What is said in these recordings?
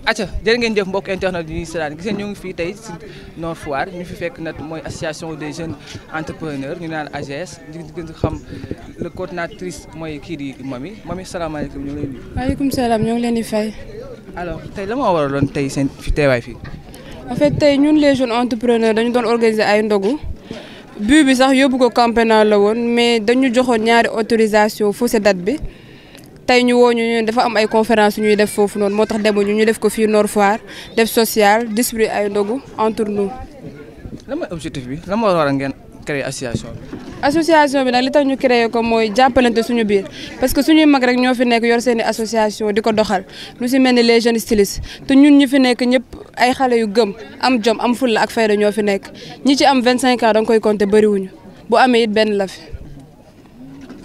acca jërë ngeen jëf mbokk internet yi ñuy seetaan gis ngeen ñu ngi fii tey si Nord Foire ñu fi fekk nag mooy association des jeunes entrepreneurs ñu naan AJS di gën xam le coordinatrice mooy kii di Mamy salaamaaleykum ñu ngi lay nuyu. maaleykum salaam ñoo ngi leen di fay. alors tey la moo waraloon tey seen fi teewaay fii. en fait tey ñun les jeunes entrepreneurs dañu doon organiser ay ndogu but bi sax yóbbu ko camp pénal la woon mais dañu joxoon ñaari autorisation fausse date bi. tey ñu woo ñu dafa am ay conférence ñuy def foofu noonu moo tax demuñu ñu def ko fii Nord Foire def social distribuer ay ndogu entre nous. lan mooy objectif bi lan moo war a ngeen créer association bi. association bi nag li tax ñu créer ko mooy jàppalante suñu biir parce que suñuy mag rek ñoo fi nekk yor seeni association di ko doxal lu si mel ni les jeunes stylistes te ñun ñi fi nekk ñëpp ay xale yu gëm am jom am fulla ak fayda ñoo fi nekk ñi ci am 25 ans da nga koy compter bëriwuñu bu amee it benn la fi.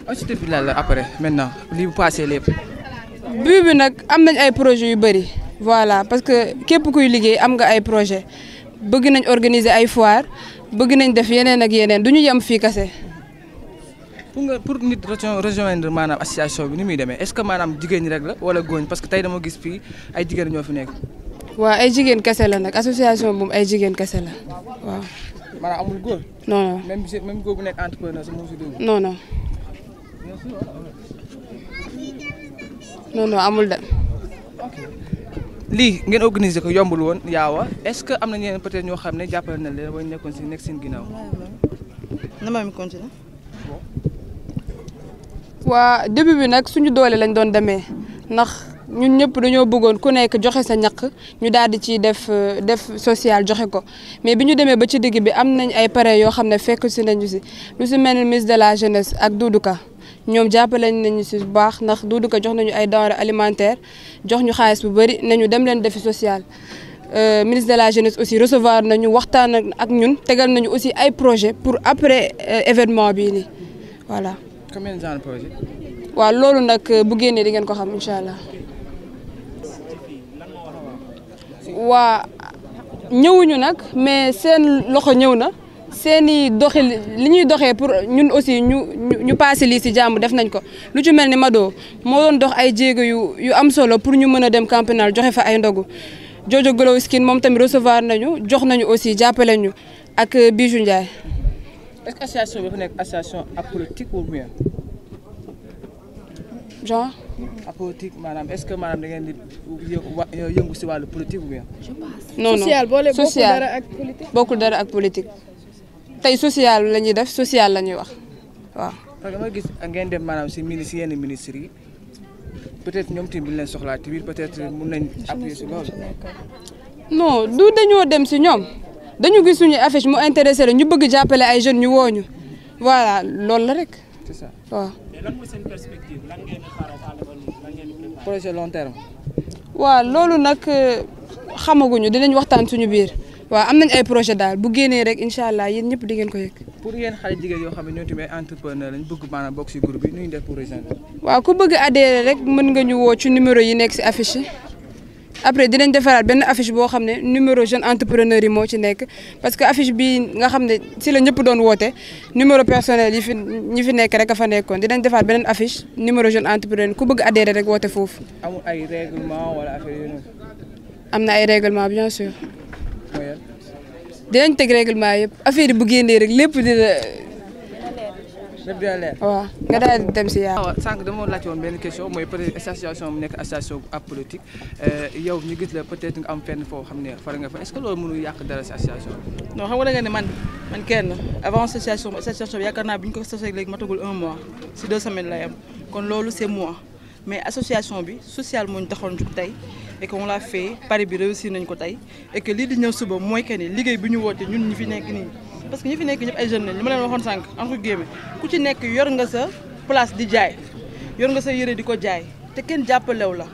objectif bi lan la après maintenant li bu passé lépp. but bi nag am nañ ay projets yu bëri voilà parce que képp kuy liggéey am nga ay projet bëgg nañ organiser ay foire bëgg nañ def yeneen ak yeneen du ñu yem fii kase. pour nit rejoindre maanaam association bi ni muy demee est-ce que maanaam jigéen ñi rek la wala góoñ parce que tey dama gis fii ay jigéen ñoo fi nekk. waaw ay jigéen kese la nag association moom ay jigéen kese la waaw. maanaam amul góor. non non même góor bu nekk entrepreneur sax moo si dugg. non non. non amul de. lii ngeen organiser ko yombul woon yaawa est-ce que am na ñeneen peut-être ñoo xam ne jàppale na leen wala nekkoon si nekk seen ginnaaw. na ma mi continuer. waa début bi nag suñu doole lañ doon demee ndax ñun ñëpp dañoo bëggoon ku nekk joxe sa ñaq ñu daal di ci def social joxe ko mais bi ñu demee ba ci digg bi am nañ ay pare yoo xam ne fekk si nañu si lu si mel ni ministre de la jeunesse ak Doudou Ka ñoom jàppale nañu si bu baax ndax Doudou Ka jox nañu ay denrées alimentaires jox ñu xaalis bu bëri nañu dem leen defi social. ministre de la jeunesse aussi recevoir nañu waxtaan ak ñun tegal nañu aussi ay projet pour après événement bii nii voilà. combien de projet. waaw loolu nag bu génnee di ngeen ko xam incha allah. waa ñëwuñu nag mais seen loxo ñëw na seeni doxi li ñuy doxee pour ñun aussi ñu passé lii si jàmm def nañ ko lu ci mel ni Mado moo doon dox ay jéego yu am solo pour ñu mën a dem camp pénal joxe fa ay ndogu Jojo Glow Skin moom tamit recevoir nañu jox nañu aussi jàppale ñu ak Bijou Ndiaye. est-ce que association bi dafa nekk association apolitique ou bien. genre. apolitique maanaam est-ce que maanaam da ngeen di yëngu si wàllu politique ou bien. non social boole bokkul social dara ak politique. bokkul dara ak politique tey social la ñuy def social la ñuy wax waaw. parce que dama gis ngeen dem maanaam si yenn ministres yi peut-être ñoom tamit bu ñu leen soxlaa tamit peut-être mun nañ appuyer si loolu. non du dañoo dem si ñoom dañu gis suñu affiche mu intéressé la ñu bëgg jàppale ay jeunes ñu woo ñu voilà loolu la rek. c'est ça waaw. mais lan mooy seen perspective lan ngeen di xaaral à l'avenir lan ngeen di préparer. projet long terme. waaw loolu nag xamaguñu dinañ waxtaan suñu biir waaw am nañ ay projet daal bu génnee rek incha allah yéen ñëpp di ngeen ko yëg. pour yéen xale jigéen yoo xam ne ñoo tamit entrepreneur lañ bëgg maanaam bokk si groupe bi nu ñu def pour rejoindre. waaw ku bëgg adhérer rek mën nga ñu woo ci numéro yi nekk si affiche yi après dinañ defaraat benn affiche boo xam ne numéro jeune entrepreneur yi moo ci nekk parce que affiche bi nga xam ne si la ñëpp doon woote numéro personnel yi fi ñi fi nekk rek a fa nekkoon dinañ defaat beneen affiche numéro jeune entrepreneur ku bëgg adhérer rek woote foofu. amul ay règlement wala affaire yooyu noonu. am na ay règlement bien sûr. mooy yan. dinañ teg règlement yëpp affaire yi bu génnee rek lépp dina. lépp dina leer. waaw nga daal di dem si yaa. waaw sànq dama laajte woon benn question mooy peut-être association bu nekk association apolitique yow ñu gis la peut-être nga am fenn foo xam ne far nga fa est-ce que loolu mënul yàq dara si association bi. non xam nga da nga ne man kenn avant association bi yaakaar naa bi ñu ko sosee léegi matagul 1 mois si 2 semaines lay am kon loolu c'est moi mais association bi social moo ñu taxoon jug tey et que on l'a fait pari bi réussir nañ ko tey et que lii di ñëw suba mooy que ni liggéey bi ñu woote ñun ñi fi nekk nii. parce que ñi fi nekk ñëpp ay jeunes lañ li ma leen waxoon sànq entre guillemets ku ci nekk yor nga sa place di jaay yor nga sa yére di ko jaay te kenn jàppalew la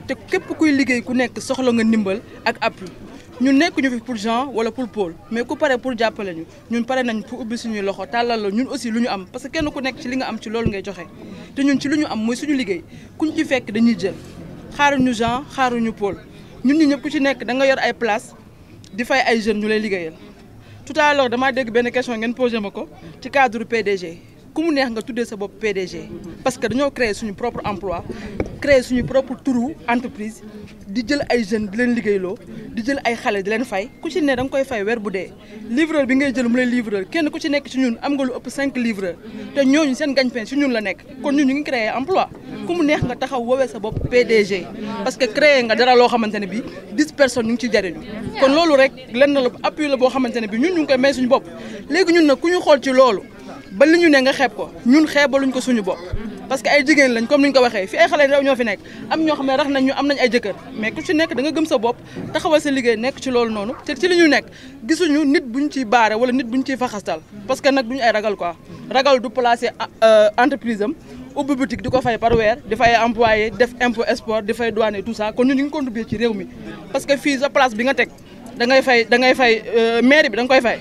te képp kuy liggéey ku nekk soxla nga ndimbal ak appui ñun nekk ñu fi pour Jean wala pour Paul mais ku pare pour jàppale ñu ñun pare nañ pour ubbi suñuy loxo tàllal la ñun aussi lu ñu am parce que kenn ku nekk ci li nga am ci loolu ngay joxe te ñun ci lu ñu am mooy suñu liggéey kuñ ci fekk dañuy jël xaaruñu Jean xaaruñu Paul ñun ñi ñëpp ku ci nekk da nga yor ay place di fay ay jeunes ñu lay liggéeyal tout à l'heure damaa dégg benn question ngeen posé ma ko ci cadre PDG ku mu neex nga tuddee sa bopp PDG parce que dañoo créer suñu propre emploi créer suñu propre turu entreprise di jël ay jeunes di leen liggéeyloo di jël ay xale di leen fay ku ci ne da nga koy fay weer bu dee livreur bi ngay jël mu lay livreur kenn ku ci nekk ci ñun am nga lu ëpp 5 livreurs te ñooñu seen gagne-pain ci ñun la nekk kon ñun ñu ngi créer emploi ku mu neex nga taxaw woowee sa bopp PDG parce que créer nga dara loo xamante ne bi 10 personnes ñu ngi ci jariñu kon loolu rek lenn la appui la boo xamante ne bi ñun ñu ngi koy may suñu bopp léegi ñun nag ku ñu xool ci loolu ba li ñu ne nga xeeb ko ñun xeebaluñ ko suñu bopp parce que ay jigéen lañ comme ni ñu ko waxee fi ay xale ndaw ñoo fi nekk am ñoo xam ne rax nañ ñu am nañ ay jëkkër mais ku ci nekk da nga gëm sa bopp taxawal sa liggéey nekk ci loolu noonu te ci li ñu nekk gisuñu nit buñ ciy baare wala nit buñ ciy faxastal parce que nag duñu ay ragal quoi ragal du placer entreprise am ubbi boutique di ko fay par weer di fay employé def impôt export di fay douane et tout ça kon ñun ñu ngi contribuer ci réew mi parce que fii sa place bi nga teg da ngay fay mairie bi da nga koy fay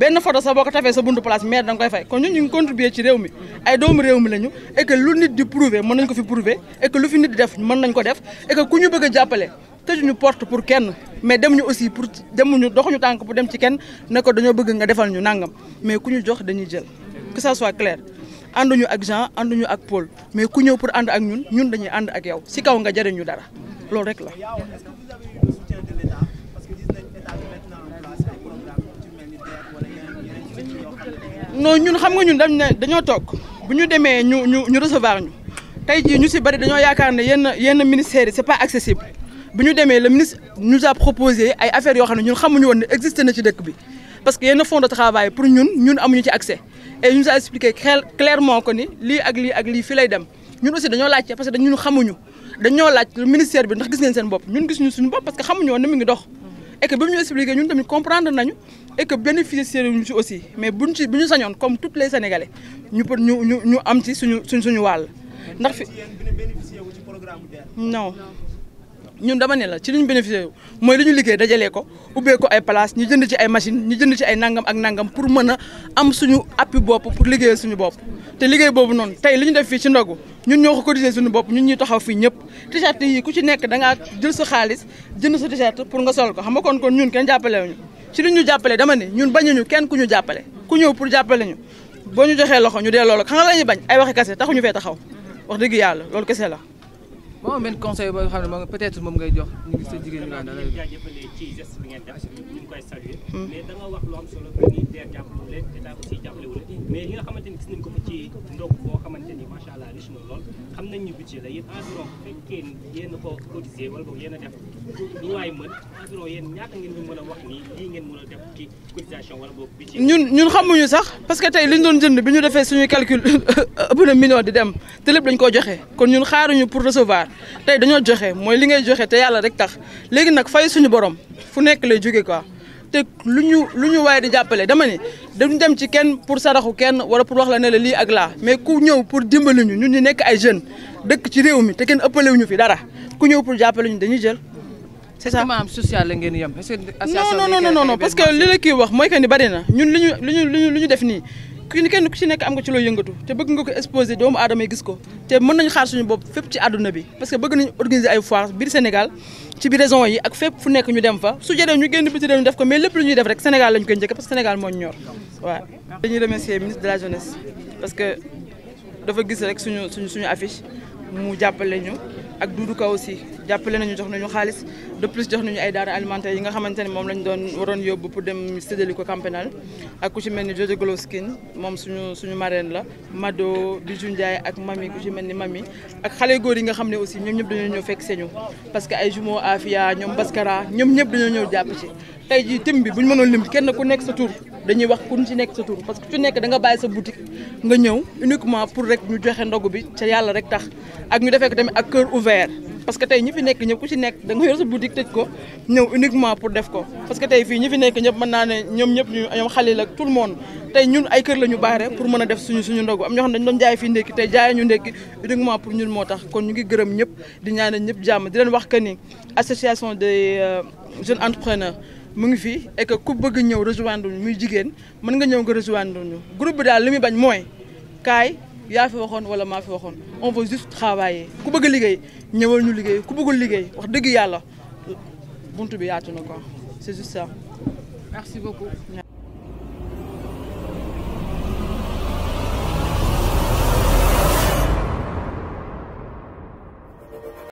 benn photo sax boo ko tafee sa buntu place maire da nga koy fay kon ñun ñu ngi contribuer ci réew mi ay doomu réew mi lañu et que lu nit di prouver mën nañ ko fi prouver et que lu fi nit di def mën nañ ko def et que ku ñu bëgg a jàppale tëjuñu porte pour kenn mais dem ñu aussi pour demuñu doxuñu tànk pour dem ci kenn ne ko dañoo bëgg nga defal ñu nangam mais ku ñu jox dañuy jël que ça soit clair ànduñu ak Jean ànduñu ak Paul mais ku ñëw pour ànd ak ñun dañuy ànd ak yow si kaw nga jëriñu dara loolu rek la. non ñun xam nga ñun dañoo toog bu ñu demee ñu recevoir ñu tey jii ñu si bari dañoo yaakaar ne yenn ministères yi c'est pas accessible bu ñu demee le ministre nous a proposé ay affaires yoo xam ne ñun xamuñu woon ne existé na ci dëkk bi parce que yenn fonds de travail pour ñun amuñu ci accès et nous a expliqué clairement que ni lii ak lii fii lay dem ñun aussi dañoo laajte parce que ñun xamuñu dañoo laaj ministère bi ndax gis ngeen seen bopp ñun gisuñu suñu bopp parce que xamuñu woon ne mi ngi dox et que bi mu ñu expliqué ñun tamit comprendre nañu et que bénéficier ñu ci aussi mais bu ñu sañoon comme tous les Sénégalais ñu am ci suñu wàll ndax fi non ñun dama ne la ci li ñu bénéficié mooy li ñu liggéey dajalee ko ubbee ko ay place ñu jënd ci ay machine ñu jënd ci ay nangam ak nangam pour mën a am suñu appui bopp pour liggéeyal suñu bopp te liggéey boobu noonu tey li ñu def fii ci ndogu ñun ñoo ko cotiser suñu bopp ñun ñuy taxaw fii ñëpp t-shirt yi ku ci nekk da ngaa jël sa xaalis jënd sa t-shirt pour nga sol ko xam nga kon ñun kenn jàppale ñu ci li ñu jàppale dama ne ñun bañuñu kenn ku ñu jàppale ku ñëw pour jàppale ñu boo ñu joxee loxo ñu dee loolu xam nga la ñuy bañ ay waxi kase taxuñu fee taxaw wax dëgg yàlla loolu kese la. bon benn conseil boo xam ne moom peut-être moom ngay jox ñu ngi sa jigéen ñi daal jaajëfale ci geste bi ngeen def ñu ngi koy saluer mais da nga wax lu am solo que ni DER jàppale leen état aussi jàppale wu leen mais li nga xamante ni gis nañ ko fi ci ndog boo xamante ni macha allah riche na lool xam nañ ñu budget la yéen environ bu fekkee yéen a ko cotisé wala boog yéen a def lu waay mën environ yéen ñaata ngeen ñu mën a wax ni lii ngeen mën a def ci cotisation wala boog budget ñun xamuñu sax parce que tey li ñu doon jënd bi ñu defee suñuy calcul ëpp na million di dem te lépp dañ koo joxe kon ñun xaaruñu pour recevoir tey dañoo joxe mooy li ngay joxe te yàlla rek tax léegi nag fay suñu borom fu nekk lay jóge quoi te lu ñu waaye di jàppale dama ne dañu dem ci kenn pour saraxu kenn wala pour wax la ne la lii ak laa mais ku ñëw pour dimbali ñu ñun ñu nekk ay jeunes dëkk ci réew mi te kenn ëppale wuñu fi dara ku ñëw pour jàppale ñu dañuy jël c'est ça. maanaam social la ngeen yem. non parce que li la kii wax mooy que ni bari na ñun li ñu def nii. kenn ku ci nekk am nga ci loo yëngatu te bëgg nga ko exposer doomu aadama yi gis ko te mën nañu xaar suñu bopp fépp ci àdduna bi parce que bëgg nañu organiser ay foires biir Sénégal ci biir régions yi ak fépp fu nekk ñu dem fa su jëree ñu génn biti réew ñu def ko mais lépp lu ñuy def rek Sénégal lañu koy njëkk parce que Sénégal moo ñu ñor waaw. dañuy remercier ministre de la jeunesse parce que dafa gis rek suñu affiche mu jàppale ñu ak Doudou Ka aussi jàppale nañu jox nañu xaalis de plus jox nañu ay denrées alimentaires yi nga xamante ne moom lañ waroon yóbbu pour dem séddale ko camp pénal ak ku ci mel ni Jojo Goloskin moom suñu marraine la Mado Bijou Ndiaye ak Mami ku ci mel ni Mami ak xale góor yi nga xam ne aussi ñoom ñëpp dañoo ñëw fekk señu parce que ay jumeaux Afia ñoom Baskara ñoom ñëpp dañoo ñëw jàpp ci tey jii tim bi bu ñu mënoon lim kenn ku nekk sa tur dañuy wax ku ci nekk sa tur parce que ku ci nekk da nga bàyyi sa boutique nga ñëw uniquement pour rek ñu joxe ndogu bi ca yàlla rek tax ak ñu defee ko tamit ak cœur ouvert parce que tey ñi fi nekk ñëpp ku ci nekk da nga yor sa boutique tëj ko ñëw uniquement pour def ko parce que tey fii ñi fi nekk ñëpp mën naa ne ñoom ñëpp ñoom Xalil ak tout le monde tey ñun ay kër la ñu baare pour mën a def suñu ndogu am ñoo xam ne dañu doon jaay fii ndékki tey jaay ñu ndékki uniquement pour ñun moo tax kon ñu ngi gërëm ñëpp di ñaanal ñëpp jàmm di leen wax que ni association des jeunes entrepreneurs mu ngi fii et que ku bëgg ñëw rejoindre ñu muy jigéen mën nga ñëw nga rejoindre ñu groupe bi daal li muy bañ mooy kaay yaa fi waxoon wala maa fi waxoon on veut juste travailler ku bëgg liggéey ñëwal ñu liggéey ku bëggul liggéey wax dëgg yàlla buntu bi yaatu na quoi c'est juste ça. Merci beaucoup.